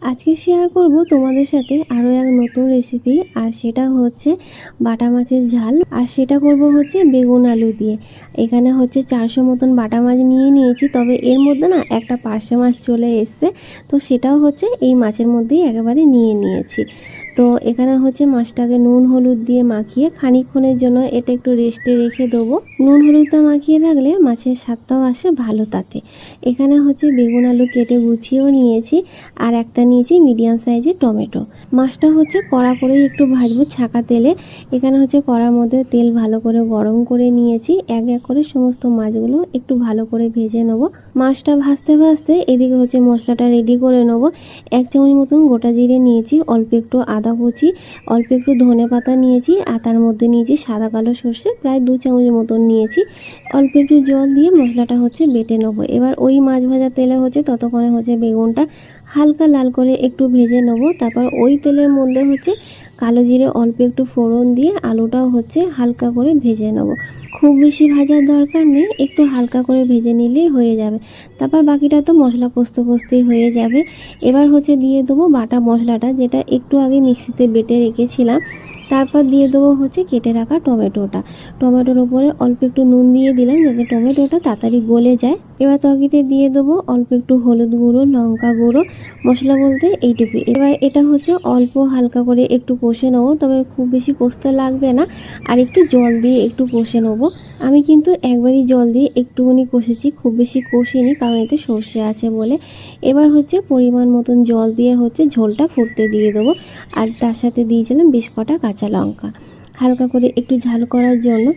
আজকে শেয়ার করব তোমাদের সাথে আরও এক নতুন রেসিপি, আর সেটা হচ্ছে বাটা মাছের ঝাল। আর সেটা করব হচ্ছে বেগুন আলু দিয়ে। এখানে হচ্ছে 400 মতন বাটা মাছ নিয়ে নিয়েছি, তবে এর মধ্যে না একটা পার্শে মাছ চলে এসছে, তো সেটাও হচ্ছে এই মাছের মধ্যেই একেবারে নিয়ে নিয়েছি। তো এখানে হচ্ছে মাছটাকে নুন হলুদ দিয়ে মাখিয়ে খানিকক্ষণের জন্য এটা একটু রেস্টে রেখে দেবো। নুন হলুদটা মাখিয়ে রাখলে মাছের স্বাদটাও আসে ভালো তাতে। এখানে হচ্ছে বেগুন আলু কেটে গুছিয়েও নিয়েছি, আর একটা নিয়েছি মিডিয়াম সাইজের টমেটো। মাছটা হচ্ছে কড়া করেই একটু ভাজবো ছাকা তেলে। এখানে হচ্ছে কড়ার মধ্যে তেল ভালো করে গরম করে নিয়েছি, এক এক করে সমস্ত মাছগুলো একটু ভালো করে ভেজে নেবো। মাছটা ভাজতে ভাজতে এদিকে হচ্ছে মশলাটা রেডি করে নেবো। 1 চামচ মতন গোটা জিরে নিয়েছি, অল্প একটু আদা কুচি, অল্প একটু ধনে পাতা নিয়েছি, আর তার মধ্যে নিয়েছি সাদা কালো সর্ষে প্রায় 2 চামচ মতন নিয়েছি। অল্প একটু জল দিয়ে মশলাটা হচ্ছে বেটে নেবো। এবার ওই মাছ ভাজা তেলে হচ্ছে ততক্ষণে হচ্ছে বেগুনটা হালকা লাল করে একটু ভেজে নেবো। তারপর ওই তেলের মধ্যে হচ্ছে কালো জিরে অল্প একটু ফোড়ন দিয়ে আলুটাও হচ্ছে হালকা করে ভেজে নেবো। খুব বেশি ভাজার দরকার নেই, একটু হালকা করে ভেজে নিলেই হয়ে যাবে। তারপর বাকিটা তো মশলা কষতেই হয়ে যাবে। এবার হচ্ছে দিয়ে দেবো বাটা মশলাটা, যেটা একটু আগে মিক্সিতে বেটে রেখেছিলাম। তারপর দিয়ে দেবো হচ্ছে কেটে রাখা টমেটোটা। টমেটোর উপরে অল্প একটু নুন দিয়ে দিলাম যাতে টমেটোটা তাড়াতাড়ি গলে যায়। এবার তরকারিতে দিয়ে দেবো অল্প একটু হলুদ গুঁড়ো, লঙ্কা গুঁড়ো, মশলা বলতে এইটুকু। এবার এটা হচ্ছে অল্প হালকা করে একটু কষে নেবো, তবে খুব বেশি কষতে লাগবে না, আর একটু জল দিয়ে একটু কষে নেবো। আমি কিন্তু একবারই জল দিয়ে একটুখানি কষেছি, খুব বেশি কষিনি, কারণ এতে সর্ষে আছে বলে। এবার হচ্ছে পরিমাণ মতন জল দিয়ে হচ্ছে ঝোলটা ফুটতে দিয়ে দেবো, আর তার সাথে দিয়েছিলাম বেশ কটা কাঁচা লঙ্কা। হালকা করে একটু ঝাল করার জন্য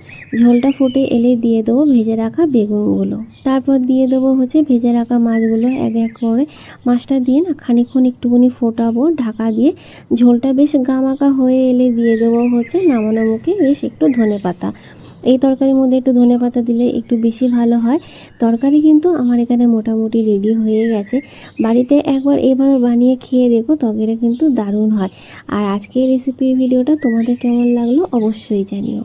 ঝোলটা ফুটে এলে দিয়ে দেবো ভেজে রাখা বেগুনগুলো। তারপর দিয়ে দেবো হচ্ছে ভেজে রাখা মাছগুলো এক এক করে। মাছটা দিয়ে না খানিকক্ষণ একটুখানি ফোটাবো ঢাকা দিয়ে। ঝোলটা বেশ গামাখা হয়ে এলে দিয়ে দেবো হচ্ছে নামানো মুখে বেশ একটু ধনেপাতা। এই তরকারির মধ্যে একটু ধনেপাতা দিলে একটু বেশি ভালো হয়। তরকারি কিন্তু আমার এখানে মোটামুটি রেডি হয়ে গেছে। বাড়িতে একবার এভাবে বানিয়ে খেয়ে দেখো, তরকারিটা কিন্তু দারুণ হয়। আর আজকের রেসিপির ভিডিওটা তোমাদের কেমন লাগলো অবশ্যই জানিও।